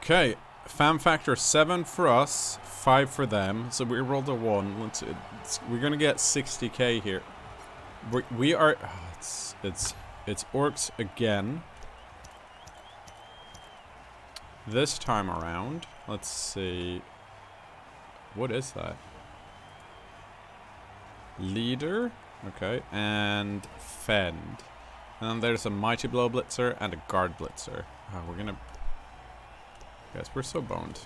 Okay, fam factor 7 for us, 5 for them. So we rolled a 1. We're gonna get 60k here. We are. Oh, it's orcs again. This time around, let's see. What is that? Leader, okay, and fend. And then there's a mighty blow blitzer and a guard blitzer. Oh, we're gonna. Guys, we're so boned.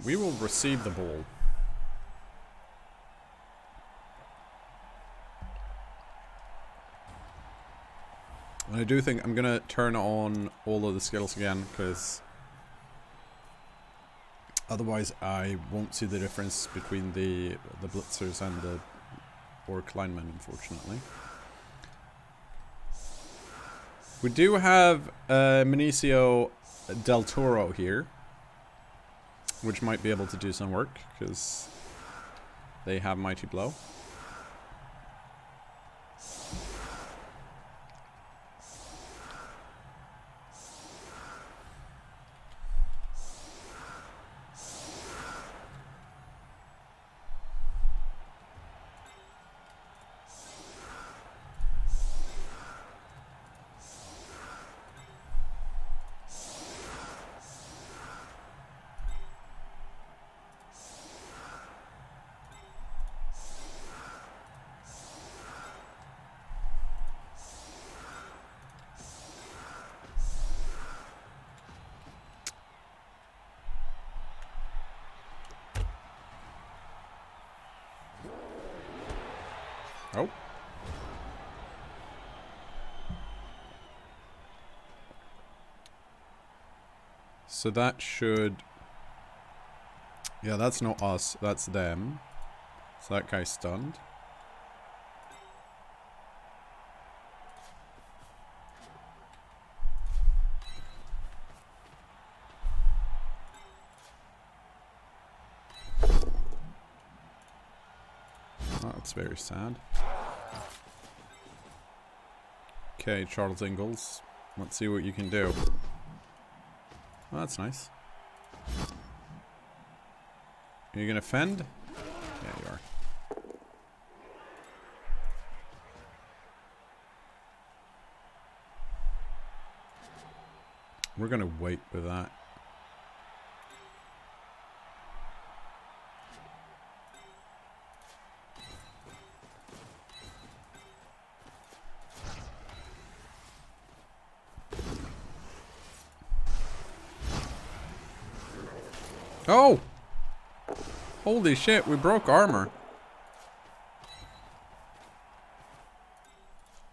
We will receive the ball. And I do think I'm gonna turn on all of the skills again, because otherwise I won't see the difference between the blitzers and the orc linemen, unfortunately. We do have Minicio del Toro here, which might be able to do some work, because they have Mighty Blow. Oh. So that should... Yeah, that's not us, that's them. So that guy's stunned. Oh, that's very sad. Okay, Charles Ingalls. Let's see what you can do. Oh, that's nice. Are you gonna fend? Yeah, you are. We're gonna wait with that. Oh! Holy shit, we broke armor.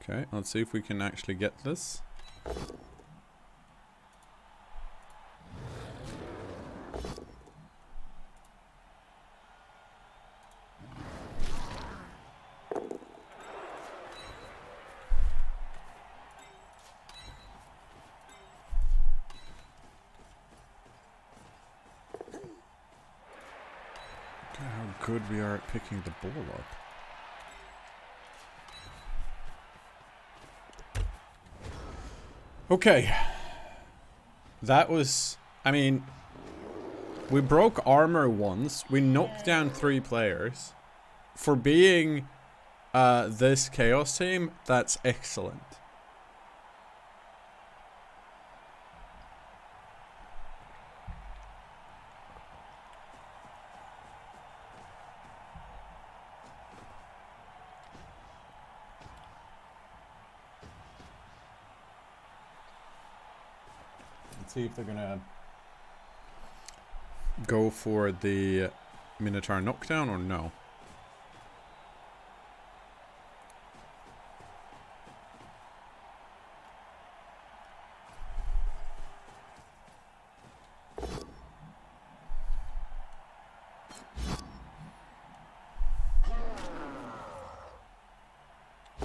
Okay, let's see if we can actually get this. How good we are at picking the ball up. Okay. That was... I mean... We broke armor once. We knocked down 3 players. For being this Chaos team, that's excellent. See if they're gonna go for the Minotaur knockdown or no.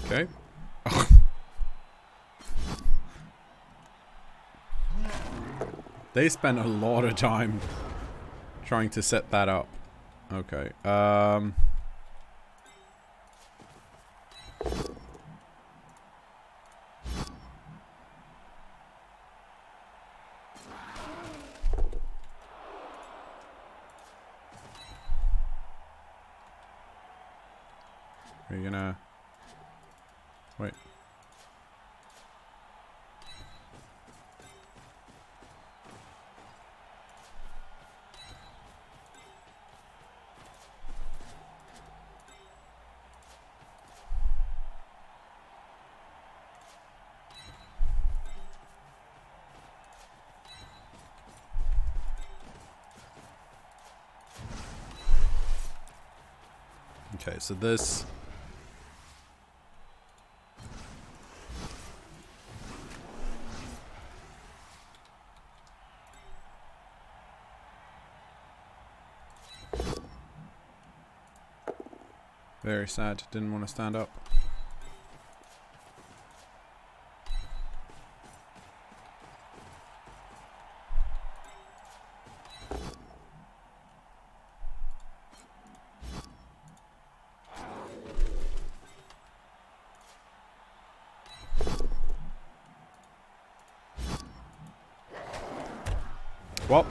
Okay. They spent a lot of time trying to set that up. Okay. Are you gonna... Wait. Okay, so this... Very sad, didn't want to stand up. Well,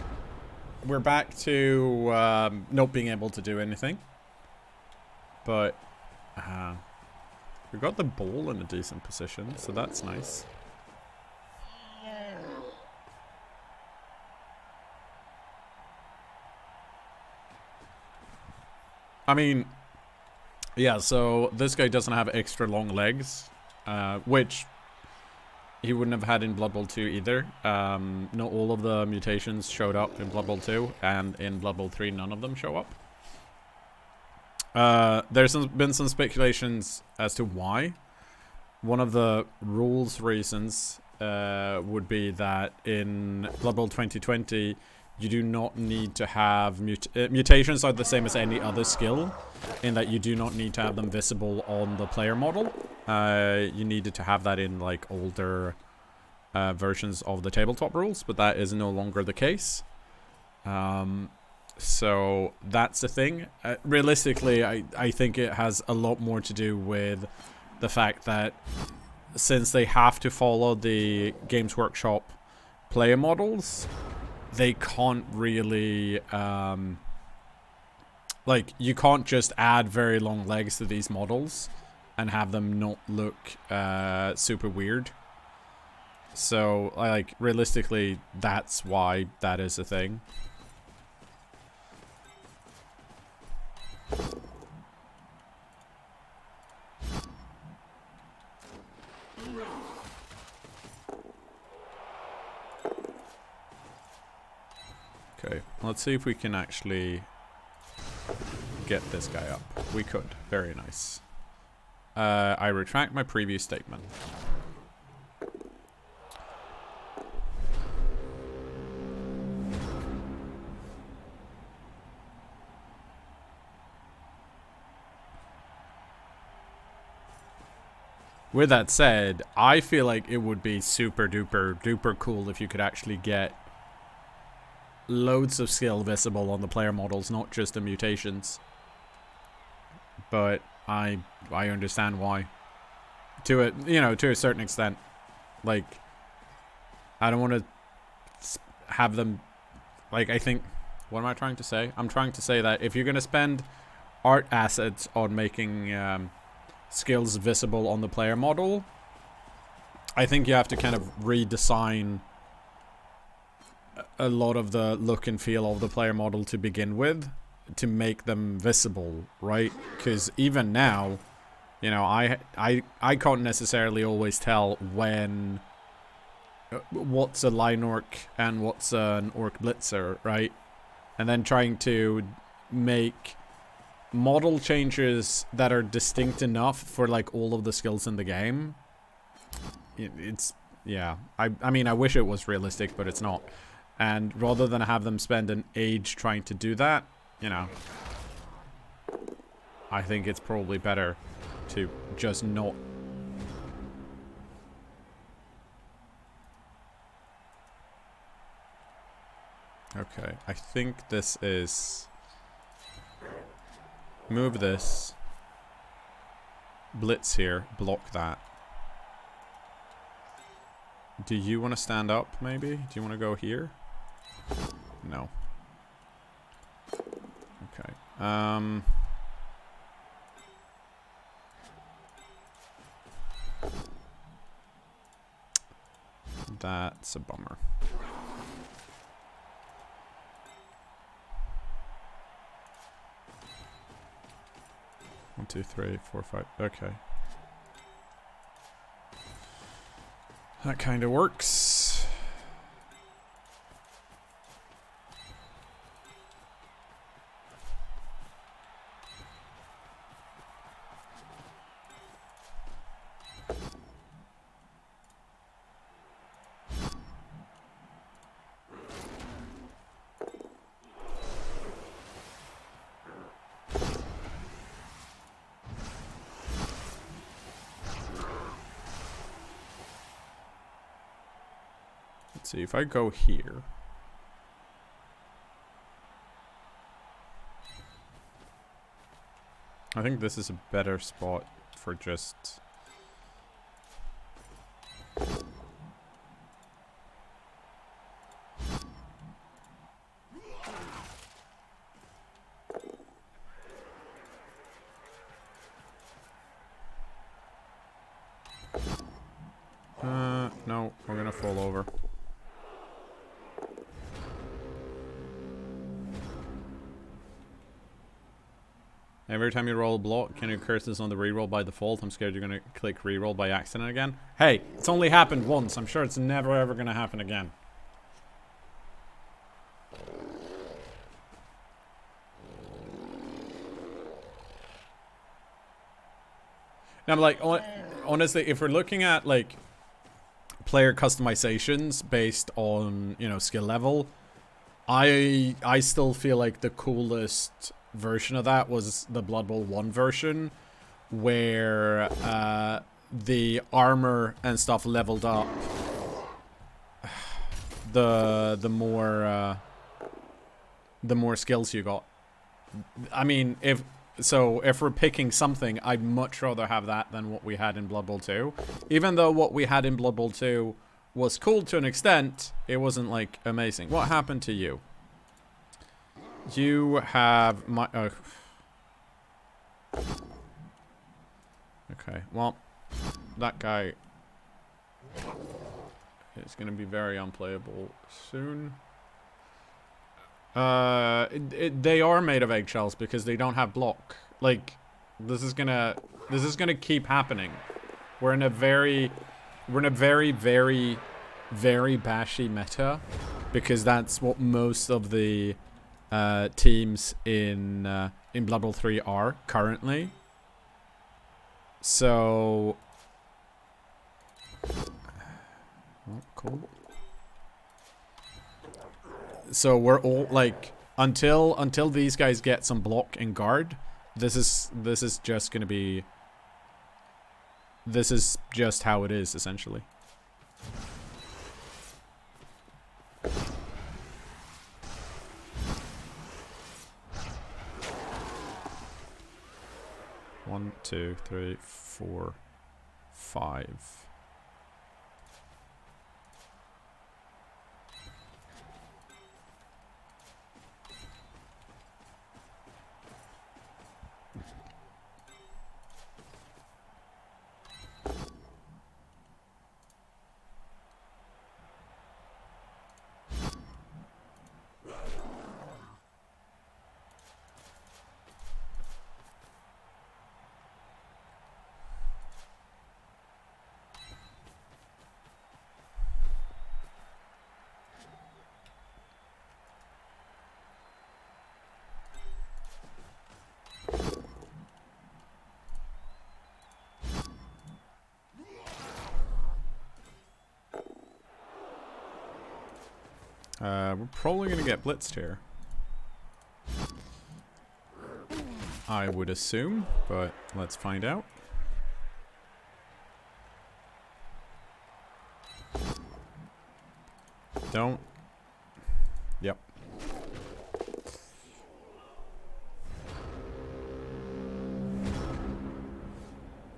we're back to not being able to do anything. But we got the ball in a decent position, so that's nice. I mean, yeah, so this guy doesn't have extra long legs, which he wouldn't have had in Blood Bowl 2 either. Not all of the mutations showed up in Blood Bowl 2, and in Blood Bowl 3 none of them show up. There's been some speculations as to why. One of the rules reasons would be that in Blood Bowl 2020 you do not need to have mutations are the same as any other skill, in that you do not need to have them visible on the player model. You needed to have that in like older versions of the tabletop rules, but that is no longer the case. So that's the thing. Realistically, I think it has a lot more to do with the fact that since they have to follow the Games Workshop player models, they can't really like, you can't just add very long legs to these models and have them not look super weird. So like, realistically, that's why that is a thing. Okay, let's see if we can actually get this guy up. We could. Very nice. I retract my previous statement. With that said, I feel like it would be super duper cool if you could actually get loads of skill visible on the player models, not just the mutations. But I understand why. To a, you know, to a certain extent. Like, I don't want to have them, like, I think, what am I trying to say? I'm trying to say that if you're going to spend art assets on making skills visible on the player model, I think you have to kind of redesign a lot of the look and feel of the player model to begin with, to make them visible, right? Because even now, you know, I can't necessarily always tell when what's a line orc and what's an orc blitzer, right? And then trying to make model changes that are distinct enough for like all of the skills in the game. It's, yeah, I mean, I wish it was realistic, but it's not. And rather than have them spend an age trying to do that, you know, I think it's probably better to just not. Okay, I think this is... Move this. Blitz here. Block that. Do you want to stand up, maybe? Do you want to go here? No. Okay. That's a bummer. One, two, three, four, five. Okay. That kind of works. Let's see, if I go here... I think this is a better spot for just... No, we're gonna fall over. Every time you roll a block, can you curse this on the reroll by default? I'm scared you're gonna click reroll by accident again. Hey, it's only happened once. I'm sure it's never ever gonna happen again. Now, like, honestly, if we're looking at, like, player customizations based on, you know, skill level, I still feel like the coolest version of that was the Blood Bowl 1 version, where the armor and stuff leveled up the more skills you got. I mean, if we're picking something, I'd much rather have that than what we had in Blood Bowl 2. Even though what we had in Blood Bowl 2 was cool to an extent, it wasn't, like, amazing. What happened to you? You have my... Okay, well, that guy is going to be very unplayable soon. They are made of eggshells because they don't have block. Like, this is gonna keep happening. We're in a very, very, very bashy meta, because that's what most of the teams in Blood Bowl 3 are currently. So, oh, cool. So we're all, like, until these guys get some block and guard, this is just gonna be, this is just how it is, essentially. One, two, three, four, five. We're probably gonna get blitzed here, I would assume, but let's find out. Don't. Yep.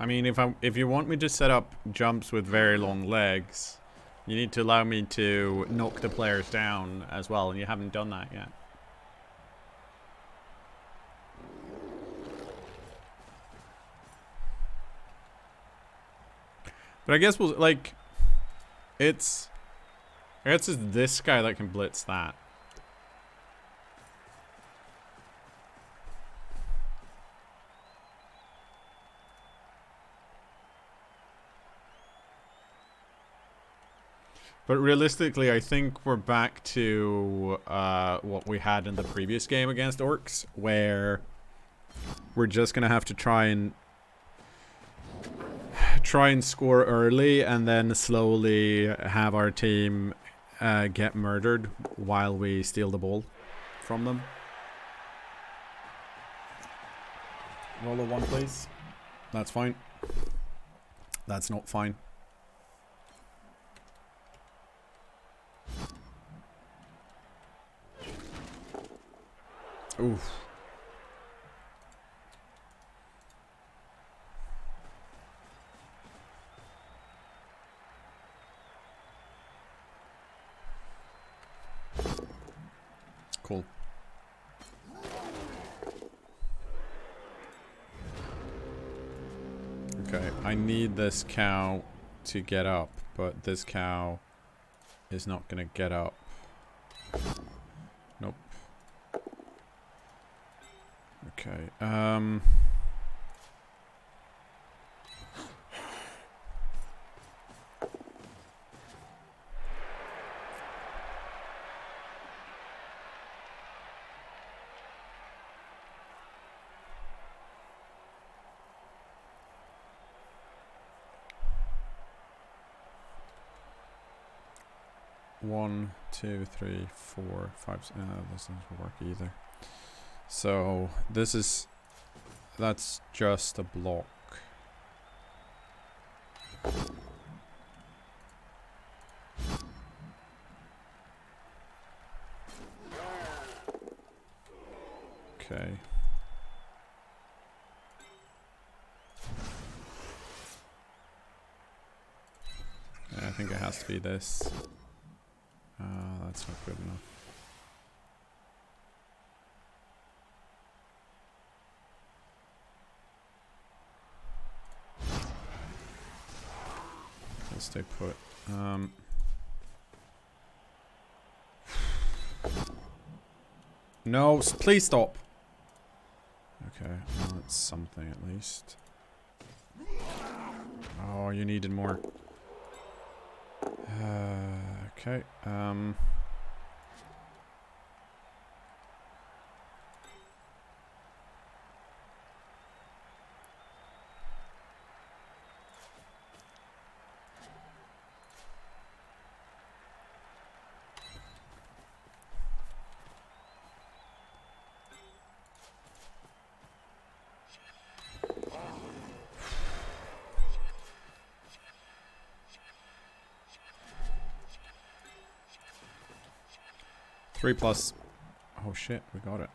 I mean, if you want me to set up jumps with very long legs, you need to allow me to knock the players down as well, and you haven't done that yet. But I guess we'll, like, I guess it's this guy that can blitz that. But realistically, I think we're back to what we had in the previous game against Orcs, where we're just gonna have to try and score early and then slowly have our team get murdered while we steal the ball from them. Roll a 1, please. That's fine. That's not fine. Oof. Cool. Okay, I need this cow to get up, but this cow is not gonna get up. Nope. Okay, one, two, three, four, five. This doesn't work either. So that's just a block. Okay. I think it has to be this. That's not good enough. I'll stay put. No, please stop. Okay, well, that's something at least. Oh, you needed more. Okay, 3+. Oh shit, we got it.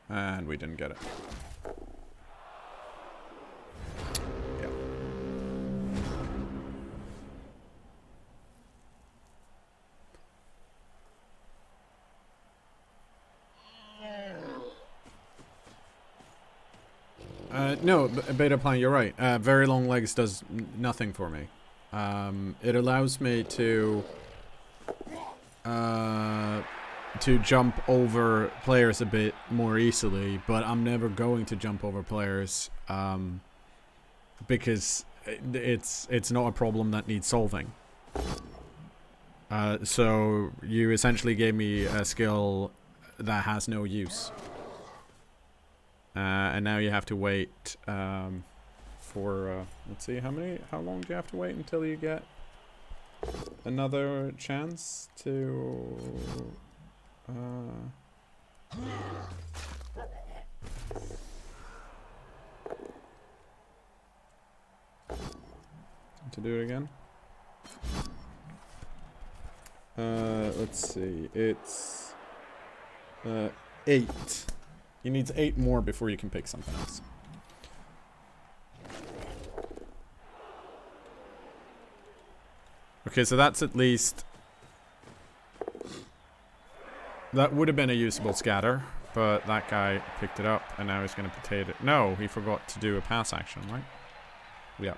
And we didn't get it. Yeah. No, Beta Plan, you're right. Very long legs does nothing for me. It allows me to jump over players a bit more easily, but I'm never going to jump over players because it's not a problem that needs solving. So you essentially gave me a skill that has no use. And now you have to wait for let's see, how long do you have to wait until you get another chance to do it again? Let's see, it's 8. He needs 8 more before you can pick something else. Okay, so that's at least... That would have been a usable scatter, but that guy picked it up, and now he's going to potato it. No, he forgot to do a pass action, right? Yeah.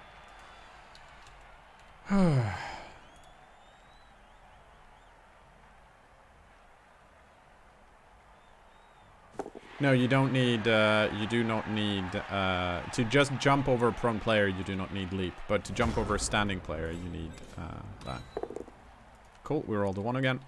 No, you don't need, you do not need, to just jump over a prone player, you do not need leap. But to jump over a standing player, you need, that. Cool, we rolled a 1 again.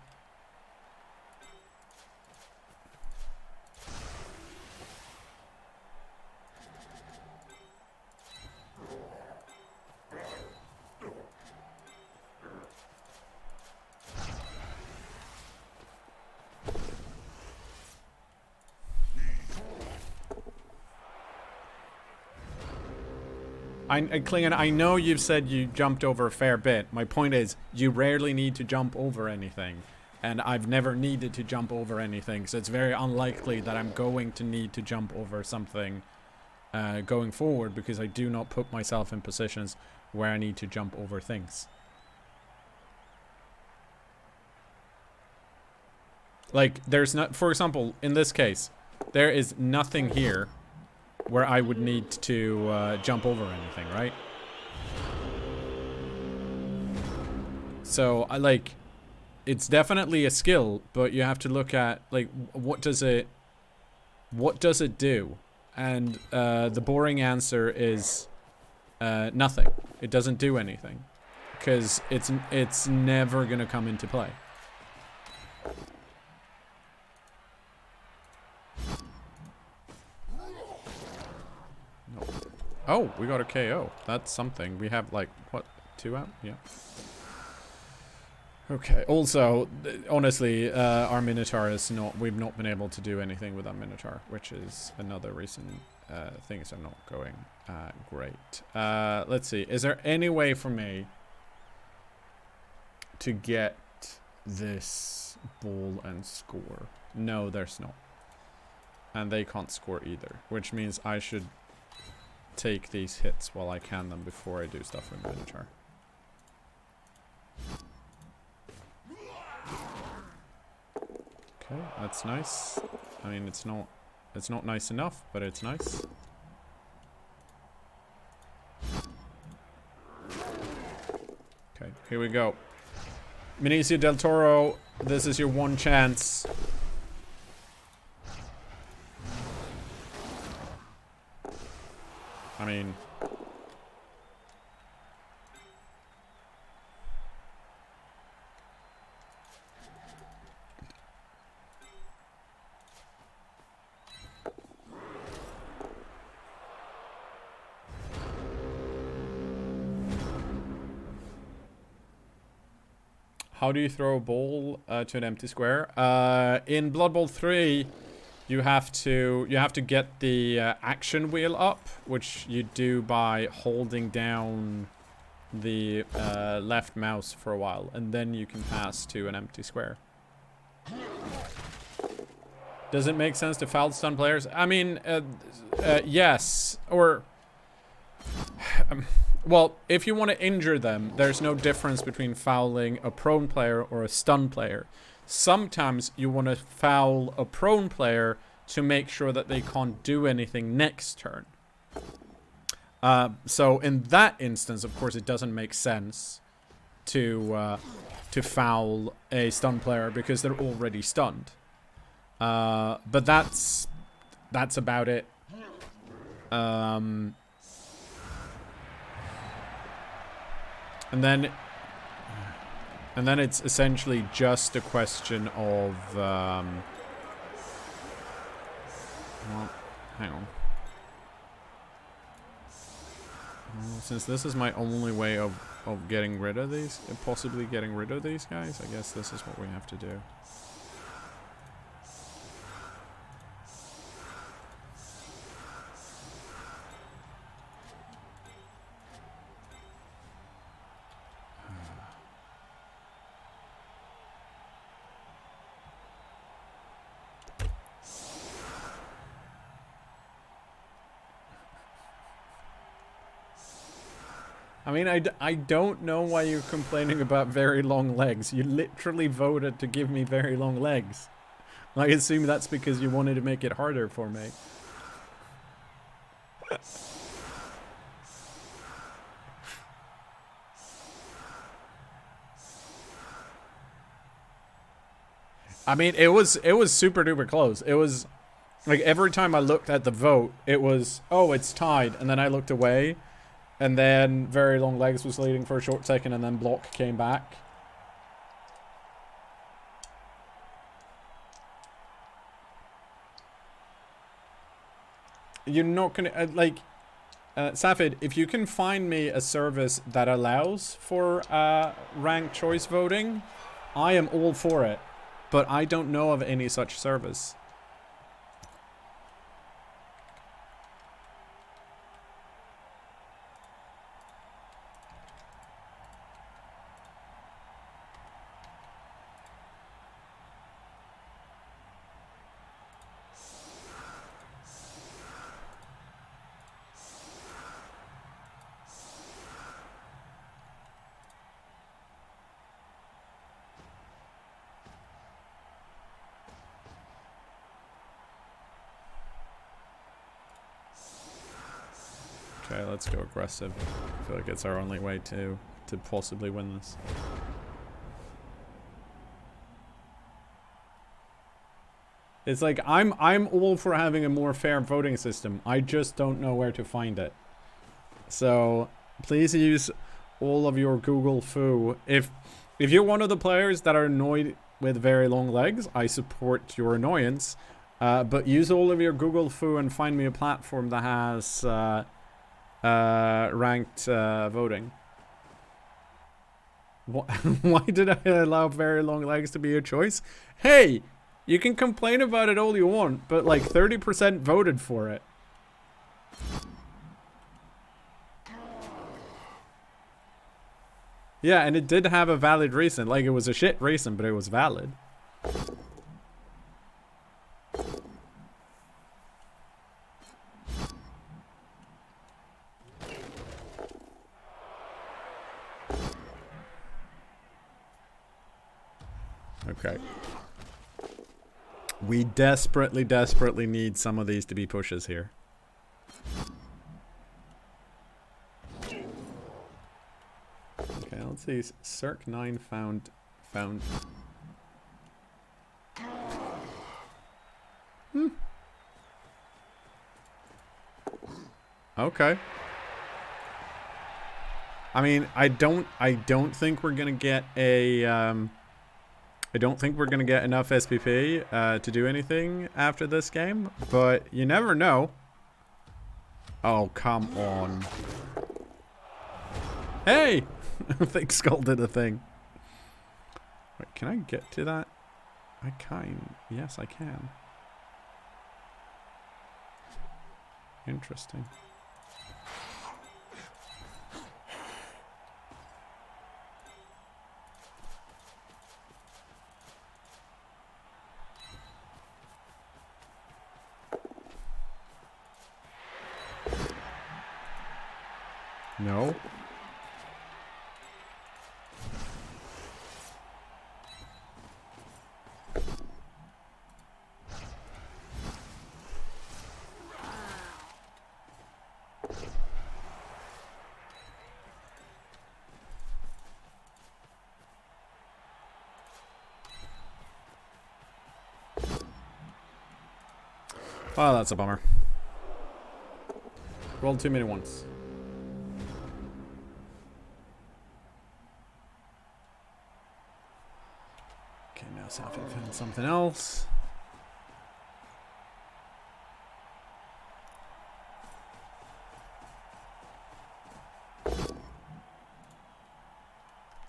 Klingon, I know you've said you jumped over a fair bit. My point is, you rarely need to jump over anything. And I've never needed to jump over anything, so it's very unlikely that I'm going to need to jump over something going forward, because I do not put myself in positions where I need to jump over things. Like, there's not, for example, in this case, there is nothing here where I would need to jump over anything, right? So, it's definitely a skill, but you have to look at, like, what does it do? And the boring answer is nothing. It doesn't do anything, because it's never gonna come into play. Oh, we got a KO. That's something. We have, like, what, 2 out? Yeah. Okay. Also, honestly, our Minotaur is not... We've not been able to do anything with our Minotaur, which is another reason things are not going great. Let's see. Is there any way for me to get this ball and score? No, there's not. And they can't score either, which means I should take these hits while I can them before I do stuff with Minotaur. Okay, that's nice. I mean, it's not nice enough, but it's nice. Okay, here we go. Benicio del Toro, this is your one chance. I mean... How do you throw a ball to an empty square? In Blood Bowl 3, you have to get the action wheel up, which you do by holding down the left mouse for a while, and then you can pass to an empty square. Does it make sense to foul stun players? I mean, yes, or... well, if you want to injure them, there's no difference between fouling a prone player or a stun player. Sometimes you want to foul a prone player to make sure that they can't do anything next turn. So in that instance, of course, it doesn't make sense to foul a stun player because they're already stunned. But that's about it. And then it's essentially just a question of, well, hang on. Since this is my only way of getting rid of these, possibly getting rid of these guys, I guess this is what we have to do. I mean, I don't know why you're complaining about very long legs. You literally voted to give me very long legs. I assume that's because you wanted to make it harder for me. I mean, it was super duper close. It was like every time I looked at the vote, it was, oh, it's tied, and then I looked away, and then very long legs was leading for a short second, and then block came back. You're not gonna Safid, if you can find me a service that allows for ranked choice voting, I am all for it. But I don't know of any such service. Okay, let's go aggressive. I feel like it's our only way to possibly win this. It's like I'm all for having a more fair voting system. I just don't know where to find it. So please use all of your Google foo. If you're one of the players that are annoyed with very long legs, I support your annoyance. But use all of your Google foo and find me a platform that has ranked voting. Why did I allow very long legs to be a choice? Hey, you can complain about it all you want, but like 30% voted for it. Yeah, and it did have a valid reason. Like, it was a shit reason, but it was valid. Okay. We desperately, desperately need some of these to be pushes here. Okay, let's see. Circ 9 found. Okay. I mean, I don't think we're gonna get a I don't think we're going to get enough SPP to do anything after this game, but you never know. Oh, come on. Hey! Thick Skull did a thing. Wait, can I get to that? I can. Yes, I can. Interesting. No. Oh, that's a bummer. Rolled too many ones. Okay, now Safi found something else.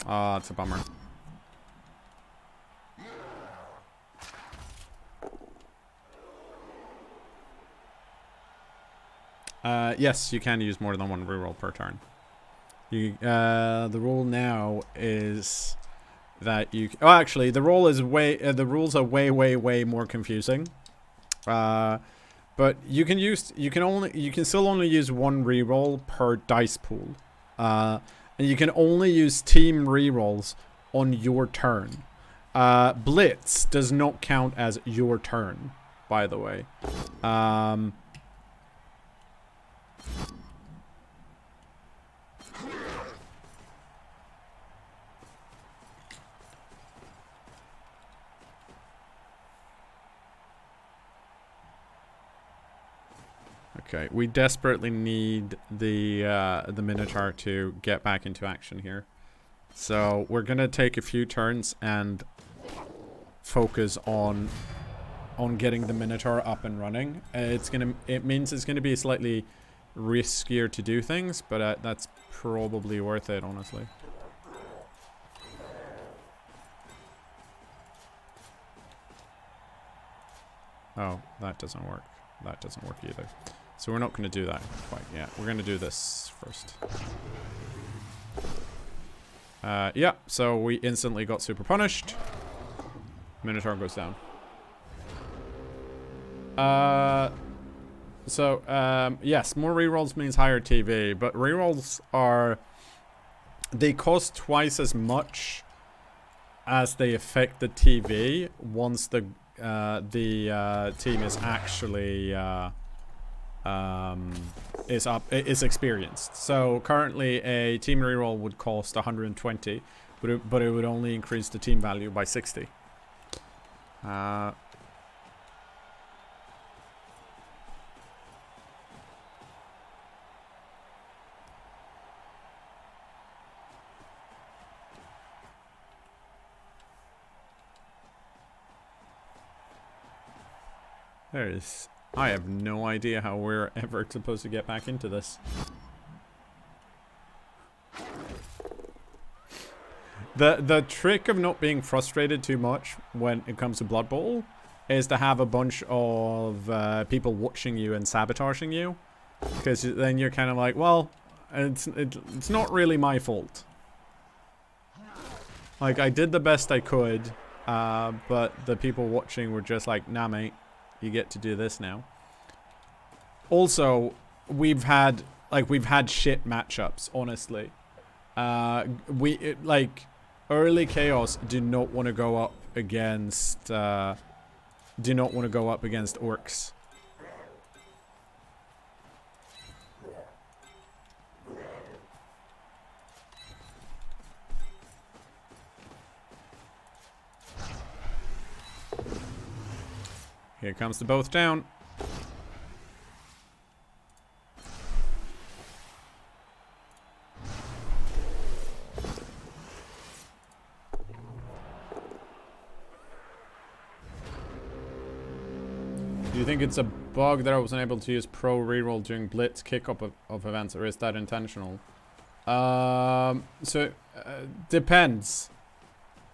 Oh, that's a bummer. Yes, you can use more than one reroll per turn. You, the rule now is that you. Oh, actually, the rule is the rules are way more confusing. But you can use. You can still only use one reroll per dice pool. And you can only use team rerolls on your turn. Blitz does not count as your turn, by the way. Okay, we desperately need the Minotaur to get back into action here. So we're gonna take a few turns and focus on getting the Minotaur up and running. It means it's gonna be slightly riskier to do things, but that's probably worth it, honestly. Oh, that doesn't work. That doesn't work either. So we're not going to do that quite yet. We're going to do this first. Yeah, so we instantly got super punished. Minotaur goes down. Yes, more rerolls means higher TV, but rerolls they cost twice as much as they affect the TV once the team is actually is experienced. So currently a team reroll would cost 120, but it would only increase the team value by 60. I have no idea how we're ever supposed to get back into this. The trick of not being frustrated too much when it comes to Blood Bowl is to have a bunch of people watching you and sabotaging you, because then you're kind of like, well, it's not really my fault. Like, I did the best I could, but the people watching were just like, nah, mate. You get to do this now. Also, we've had shit matchups, honestly. Early Chaos do not want to go up against Orcs. Here comes the both down. Do you think it's a bug that I was unable to use pro reroll during blitz kickup of events, or is that intentional? Depends.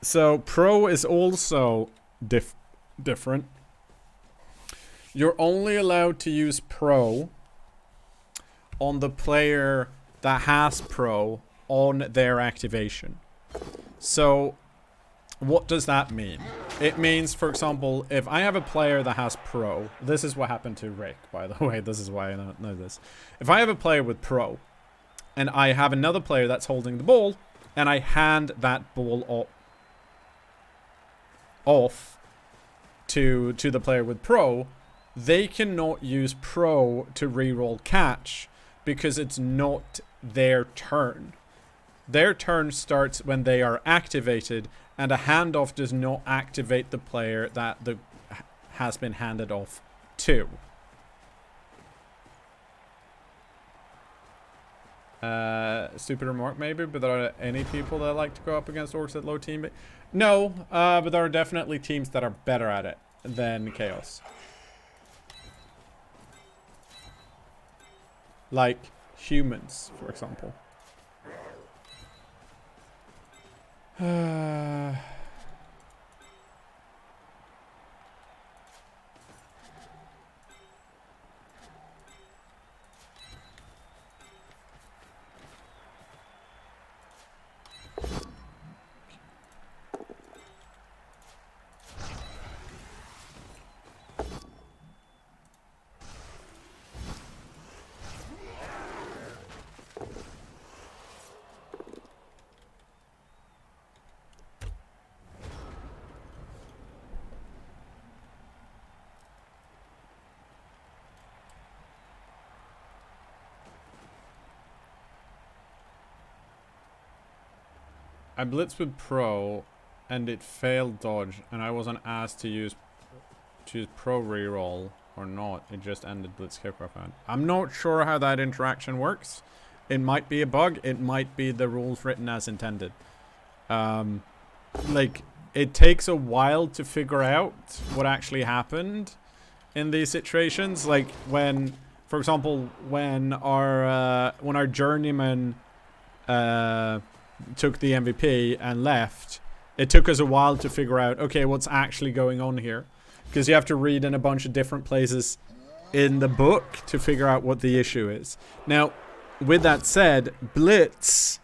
So pro is also different. You're only allowed to use pro on the player that has pro on their activation. So what does that mean? It means, for example, if I have a player that has pro, this is what happened to Rick, by the way, this is why I know this. If I have a player with pro, and I have another player that's holding the ball, and I hand that ball off to the player with pro, they cannot use pro to reroll catch because it's not their turn. Their turn starts when they are activated, and a handoff does not activate the player that has been handed off to. Stupid remark maybe, but are there any people that like to go up against Orcs at low team? No, but there are definitely teams that are better at it than Chaos. Like humans, for example. I blitzed with pro, and it failed dodge, and I wasn't asked to use pro reroll or not. It just ended blitz kickoff. I'm not sure how that interaction works. It might be a bug. It might be the rules written as intended. Like, it takes a while to figure out what actually happened in these situations. Like when, for example, when our journeyman took the MVP and left, it took us a while to figure out, okay, what's actually going on here, because you have to read in a bunch of different places in the book to figure out what the issue is. Now, with that said, blitz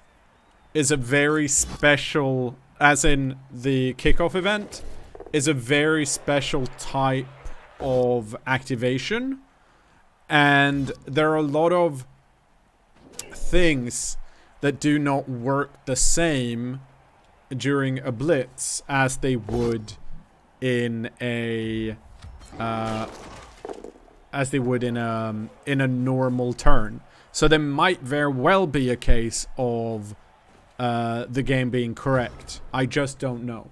is a very special, as in the kickoff event, is a very special type of activation, and there are a lot of things that do not work the same during a blitz as they would in a in a normal turn. So there might very well be a case of the game being correct. I just don't know.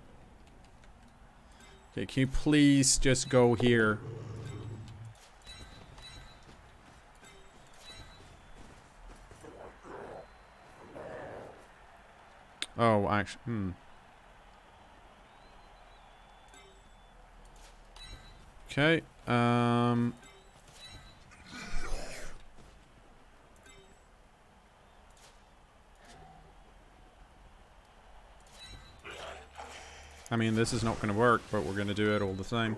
Okay, can you please just go here? Oh, actually, Okay, I mean, this is not going to work, but we're going to do it all the same.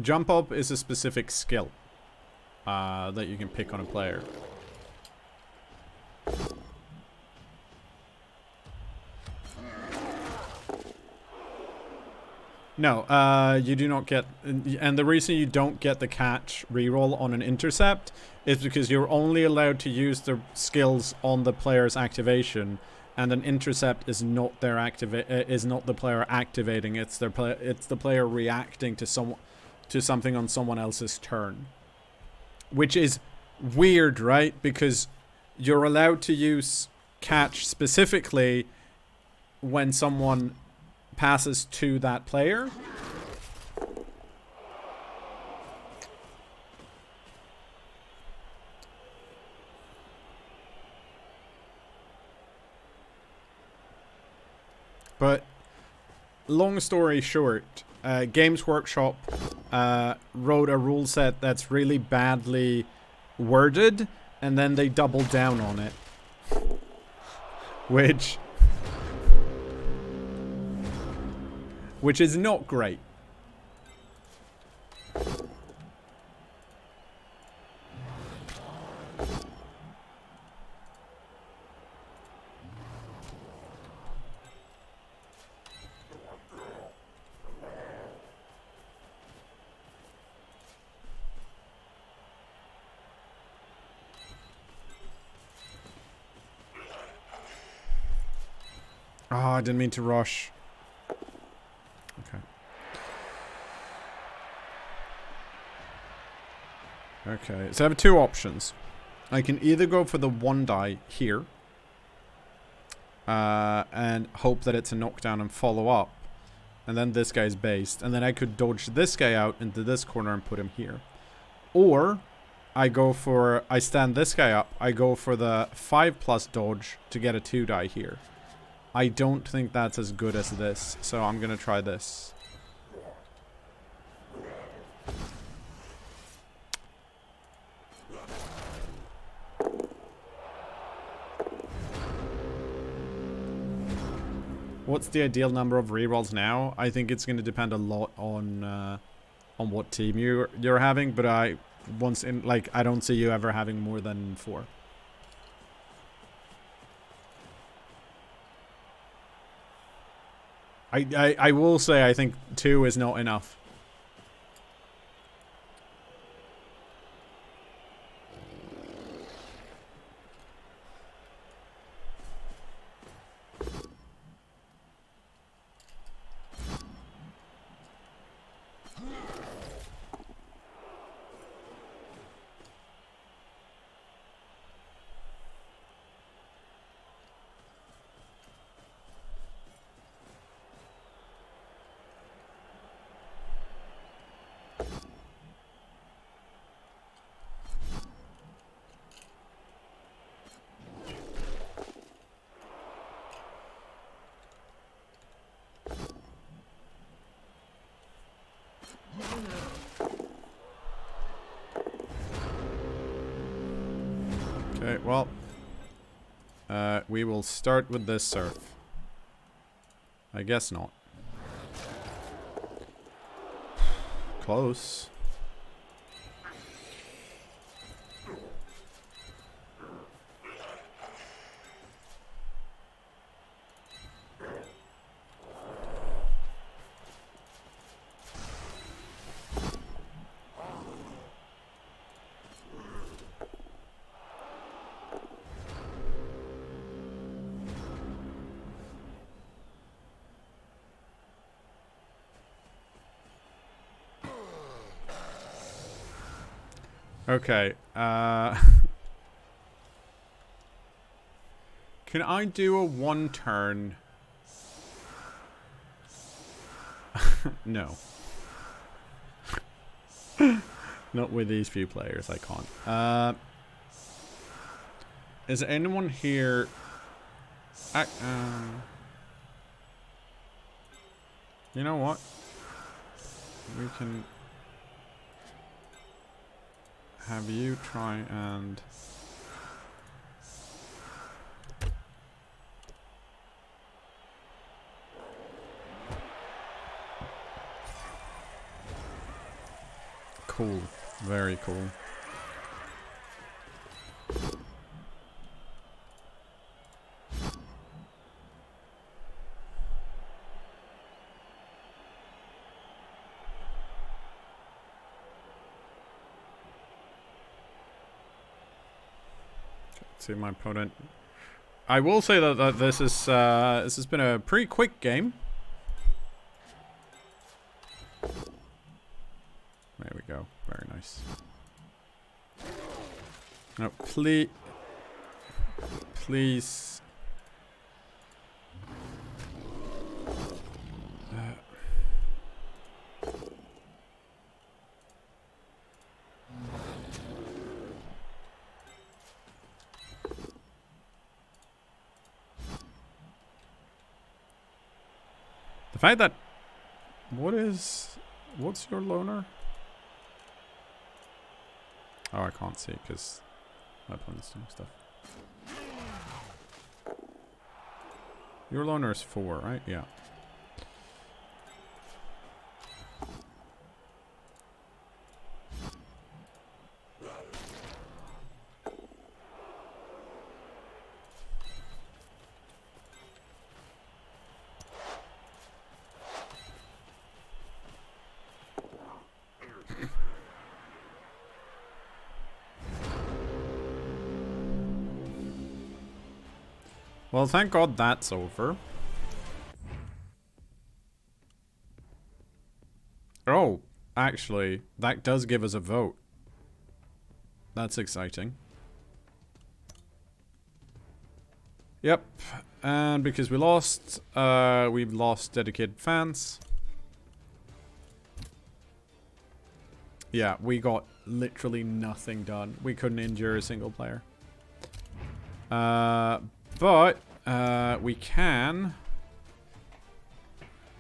Jump up is a specific skill that you can pick on a player. No, you do not get, and the reason you don't get the catch reroll on an intercept is because you're only allowed to use the skills on the player's activation, and an intercept is not their is not the player activating. It's the player reacting to something on someone else's turn, which is weird, right? Because you're allowed to use catch specifically when someone passes to that player. But long story short, Games Workshop wrote a rule set that's really badly worded, and then they doubled down on it, which is not great. Oh, I didn't mean to rush. Okay. Okay, so I have two options. I can either go for the one die here and hope that it's a knockdown and follow up, and then this guy's based, and then I could dodge this guy out into this corner and put him here. Or I stand this guy up, I go for the 5+ dodge to get a 2 die here. I don't think that's as good as this, so I'm gonna try this. What's the ideal number of rerolls now? I think it's going to depend a lot on what team you're having, but I don't see you ever having more than 4. I will say I think 2 is not enough. Okay, well. We will start with this surf. I guess not. Close. Okay, can I do a one turn? No. Not with these few players, I can't. Is anyone here? You know what? We can have you try and cool, very cool. See my opponent. I will say that this has been a pretty quick game. There we go. Very nice. No, please. The fact that... What's your loner? Oh, I can't see because my opponent's doing stuff. Your loner is 4, right? Yeah. Well, thank God that's over. Oh, actually, that does give us a vote. That's exciting. Yep, and because we lost, we've lost dedicated fans. Yeah, we got literally nothing done. We couldn't injure a single player. But we can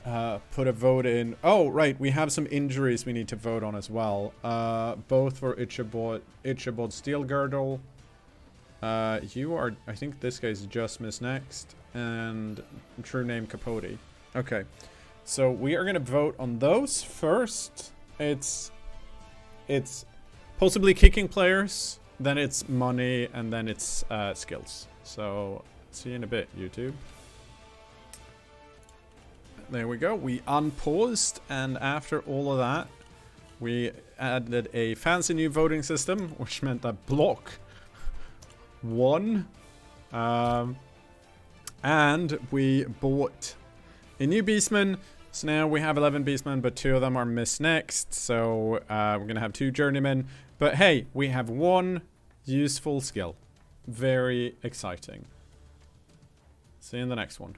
put a vote in. Oh, right. We have some injuries we need to vote on as well. Both for Ichabod Steel Girdle. You are, I think this guy's just missed next. And true name Capote. Okay. So we are going to vote on those first. It's possibly kicking players. Then it's money. And then it's skills. So, see you in a bit, YouTube. There we go. We unpaused, and after all of that, we added a fancy new voting system, which meant that block won. And we bought a new beastman. So now we have 11 beastmen, but 2 of them are missed next. So we're going to have 2 journeymen. But hey, we have 1 useful skill. Very exciting. See you in the next one.